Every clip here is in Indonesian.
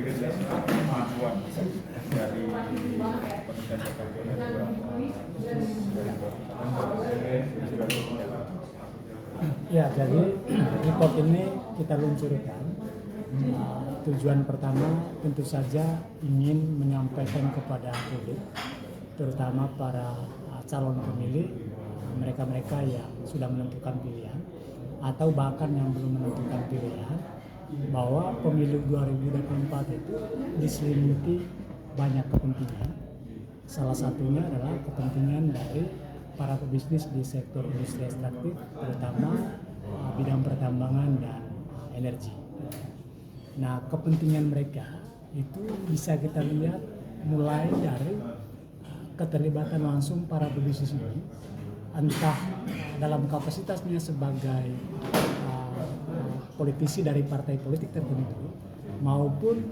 kemajuan dari penelitian Ya, jadi report ini kita luncurkan. Tujuan pertama tentu saja ingin menyampaikan kepada publik, terutama para calon pemilih, mereka-mereka yang sudah menentukan pilihan atau bahkan yang belum menentukan pilihan, bahwa pemilu 2024 itu diselimuti banyak kepentingan. Salah satunya adalah kepentingan dari para pebisnis di sektor industri ekstraktif, terutama bidang pertambangan dan energi. Nah, kepentingan mereka itu bisa kita lihat mulai dari keterlibatan langsung para pebisnis ini, entah dalam kapasitasnya sebagai politisi dari partai politik tertentu maupun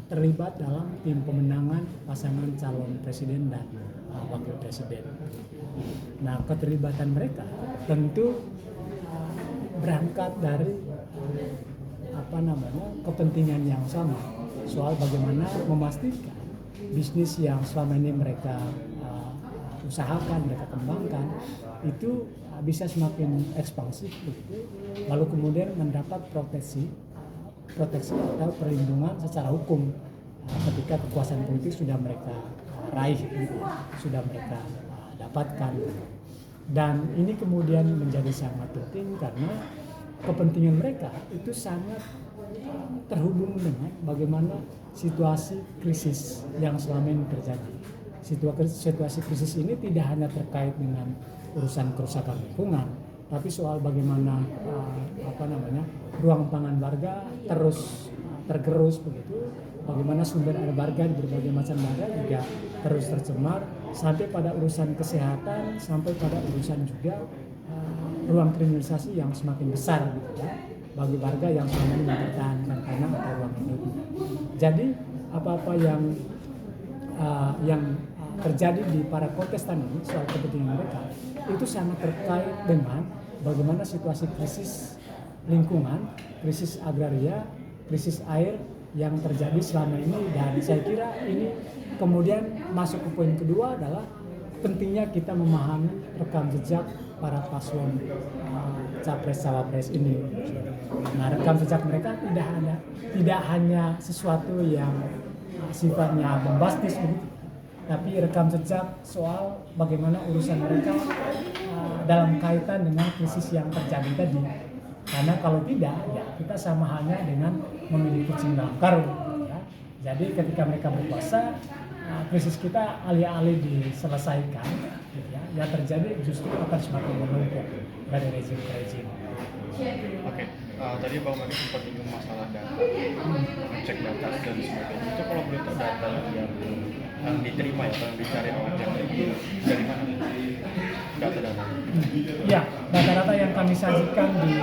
terlibat dalam tim pemenangan pasangan calon presiden dan wakil presiden. Nah, keterlibatan mereka tentu berangkat dari kepentingan yang sama soal bagaimana memastikan bisnis yang selama ini mereka usahakan, mereka kembangkan itu bisa semakin ekspansif begitu, lalu kemudian mendapat proteksi atau perlindungan secara hukum ketika kekuasaan politik sudah mereka raih, sudah mereka dapatkan. Dan ini kemudian menjadi sangat penting karena kepentingan mereka itu sangat terhubung dengan bagaimana situasi krisis yang selama ini terjadi. Situasi krisis ini tidak hanya terkait dengan urusan kerusakan lingkungan, tapi soal bagaimana ruang pangan warga terus tergerus begitu, bagaimana sumber air warga di berbagai macam daerah juga terus tercemar, sampai pada urusan kesehatan, sampai pada urusan juga ruang kriminalisasi yang semakin besar gitu ya, bagi warga yang selama ini mempertahankan tanah atau ruang hidupnya. Jadi apa-apa yang terjadi di para kontestan ini soal kepentingan mereka itu sangat terkait dengan bagaimana situasi krisis lingkungan, krisis agraria, krisis air yang terjadi selama ini. Dan saya kira ini kemudian masuk ke poin kedua adalah pentingnya kita memahami rekam jejak para paslon capres-cawapres ini. Nah, rekam jejak mereka tidak hanya sesuatu yang sifatnya bombastis begitu, tapi rekam jejak soal bagaimana urusan mereka dalam kaitan dengan krisis yang terjadi tadi. Karena kalau tidak, ya kita sama halnya dengan memilih kucing dalam karung. Ya. Jadi ketika mereka berkuasa, krisis kita alih-alih diselesaikan, ya terjadi justru akan semakin menumpuk dari rezim ke rezim. Oke, tadi Bang Mani sempat menyinggung masalah data, cek data dan sebagainya. Itu kalau boleh tahu data yang diterima ya, yang dicari oleh itu dari mana? Data-data. Ya, data-data yang kami sajikan di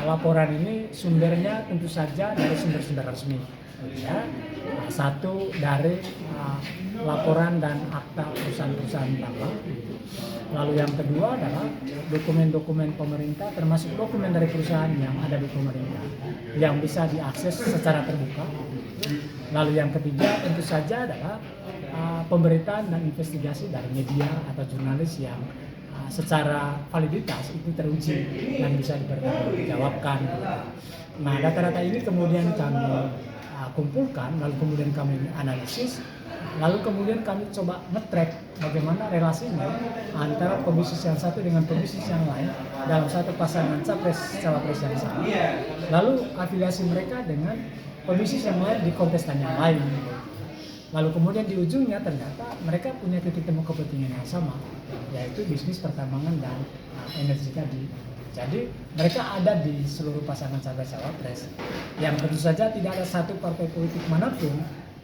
laporan ini sumbernya tentu saja dari sumber-sumber resmi. Ya, satu dari laporan dan akta perusahaan-perusahaan tambang. Lalu yang kedua adalah dokumen-dokumen pemerintah, termasuk dokumen dari perusahaan yang ada di pemerintah yang bisa diakses secara terbuka. Lalu yang ketiga tentu saja adalah pemberitaan dan investigasi dari media atau jurnalis yang secara validitas itu teruji dan bisa dipertanggungjawabkan. Nah, data-data ini kemudian kami kumpulkan, lalu kemudian kami analisis, lalu kemudian kami coba nge-track bagaimana relasinya antara pebisnis yang satu dengan pebisnis yang lain dalam satu pasangan capres-cawapres yang sama. Lalu afiliasi mereka dengan pebisnis yang lain di kontestan yang lain. Lalu kemudian di ujungnya ternyata mereka punya titik temu kepentingan yang sama, yaitu bisnis pertambangan dan energi tadi. Jadi mereka ada di seluruh pasangan capres-cawapres, yang tentu saja tidak ada satu partai politik manapun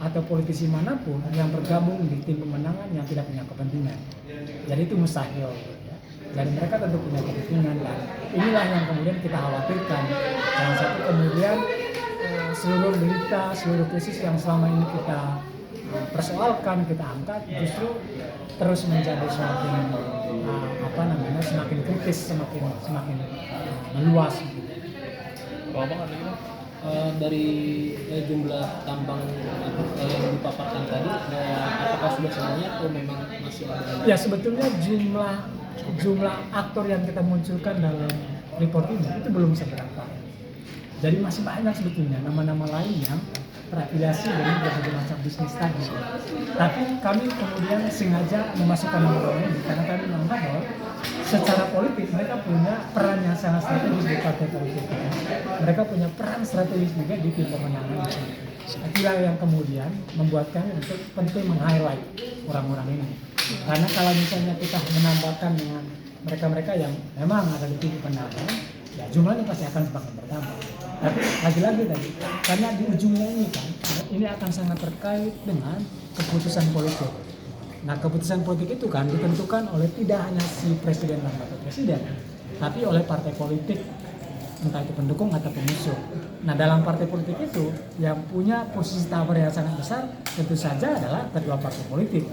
atau politisi manapun yang bergabung di tim pemenangan yang tidak punya kepentingan. Jadi itu mustahil. Ya. Jadi mereka tentu punya kepentingan, dan inilah yang kemudian kita khawatirkan. Jangan sampai kemudian seluruh berita, seluruh krisis yang selama ini kita persoalkan, kita angkat, justru terus menjadi semakin semakin kritis, semakin meluas. Kalau Bang ada dari jumlah tambang yang dipaparkan tadi, apakah sudah semuanya atau memang masih ada? Ya sebetulnya jumlah aktor yang kita munculkan dalam report ini itu belum seberapa. Jadi masih banyak sebetulnya nama-nama lain yang terafiliasi dengan berbagai macam bisnis tadi. Tapi kami kemudian sengaja memasukkan nama ini karena kami menganggap bahwa secara politik mereka punya peran yang sangat strategis di partai politik. Mereka punya peran strategis juga di tim pemenangan. Itulah yang kemudian membuat kami untuk penting meng-highlight orang-orang ini. Karena kalau misalnya kita menambahkan dengan mereka-mereka yang memang ada di tim pemenangan, ya jumlahnya pasti akan semakin bertambah. Tapi lagi-lagi tadi, karena di ujungnya ini kan, ini akan sangat terkait dengan keputusan politik. Nah keputusan politik itu kan ditentukan oleh tidak hanya si presiden dan wakil presiden, tapi oleh partai politik, entah itu pendukung atau pengusung. Nah dalam partai politik itu yang punya posisi tawar yang sangat besar tentu saja adalah ketua partai politik.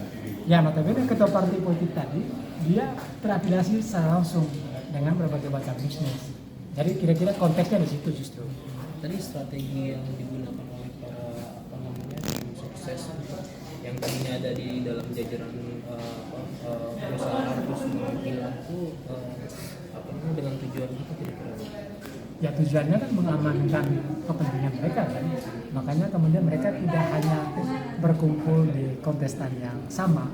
Ya notabene ketua partai politik tadi dia terafiliasi secara langsung dengan berbagai macam bisnis. Jadi kira-kira konteksnya di situ justru. Tadi strategi yang digunakan oleh para tim sukses yang tadinya ada di dalam jajaran perusahaan terus menghilang itu dengan tujuan apa kira-kira? Ya tujuannya kan mengamankan kepentingan mereka kan. Makanya kemudian mereka tidak hanya berkumpul di kontestan yang sama,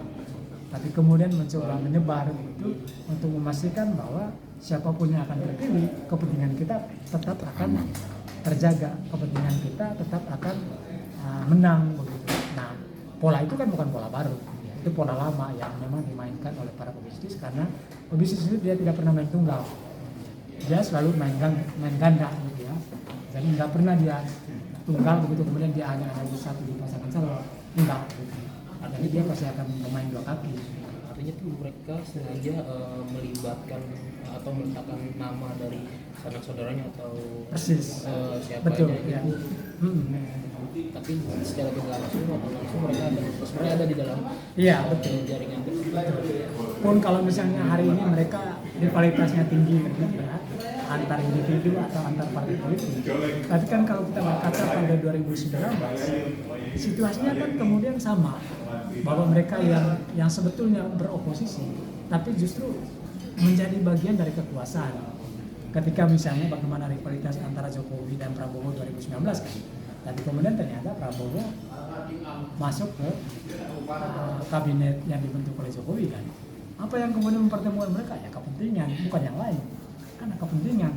tapi kemudian mencoba menyebar itu untuk memastikan bahwa siapapun yang akan terpilih, kepentingan kita tetap akan terjaga, kepentingan kita tetap akan menang begitu. Nah, pola itu kan bukan pola baru, itu pola lama yang memang dimainkan oleh para pebisnis karena pebisnis itu dia tidak pernah main tunggal, dia selalu main ganda gitu ya. Jadi nggak pernah dia tunggal begitu kemudian dia hanya ada di satu di pasangan calon, enggak. Gitu. Jadi dia pasti akan bermain dua kaki. Artinya tuh mereka sengaja melibatkan atau meletakkan nama dari sanak saudaranya atau persis siapa betul aja ya. gitu. Tapi secara tidak langsung atau langsung mereka sebenarnya ada di dalam betul jaringan tersebut. Pun kalau misalnya hari ini mereka rivalitasnya tinggi ya, antar individu atau antar partai politik. Tapi kan kalau kita berkaca pada 2019 situasinya kan kemudian sama bahwa mereka yang sebetulnya beroposisi tapi justru menjadi bagian dari kekuasaan. Ketika misalnya bagaimana rivalitas antara Jokowi dan Prabowo 2019 kan, tapi kemudian ternyata Prabowo masuk ke kabinet yang dibentuk oleh Jokowi kan. Apa yang kemudian mempertemukan mereka? Ya kepentingan, bukan yang lain. Karena kepentingan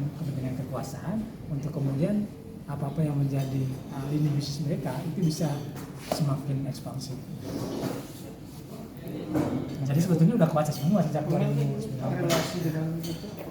kekuasaan untuk kemudian apa-apa yang menjadi lini bisnis mereka itu bisa semakin ekspansif. Jadi sebetulnya udah kebaca semua sejak 2019.